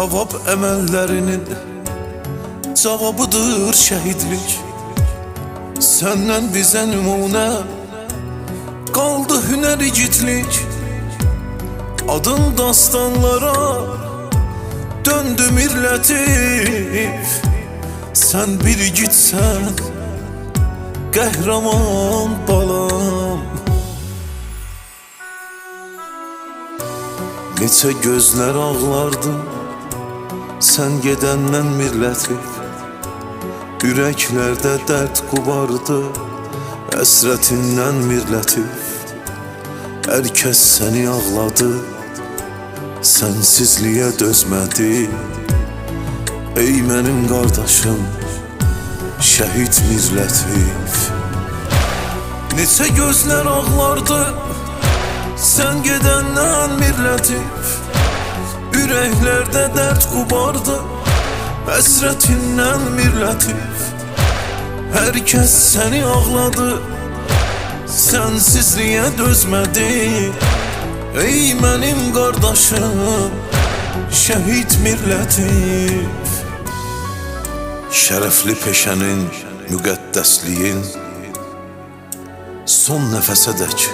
Savab əməllərinin cavabıdır şəhidlik. Səndən bizə nümunə qaldı hünər igidlik. Adın dastanlara döndü millətif. Sən bir igidsən, qəhrəman balam. Neçə gözlər ağlardı sən gedəndən millətif. Ürəklərdə dərd qubardı həsrətindən millətif. Hər kəs səni ağladı, sənsizliyə dözmədi. Ey mənim qardaşım, şəhid millətif. Neçə gözlər ağlardı sən gedəndən millətif. Ürəklərdə dərd qubardı həsrətindən millətif. Hər kəs səni ağladı, sənsizliyə dözmədi. Ey mənim qardaşım, şəhid millətif. Şərəfli peşənin müqəddəsliyin son nəfəsədək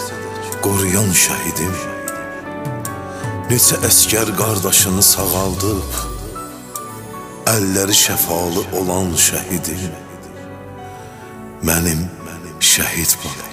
qoruyan şəhidim. Neçə əskər qardaşını sağaldıb əlləri şəfalı olan şəhidim. Mənim şəhid balam.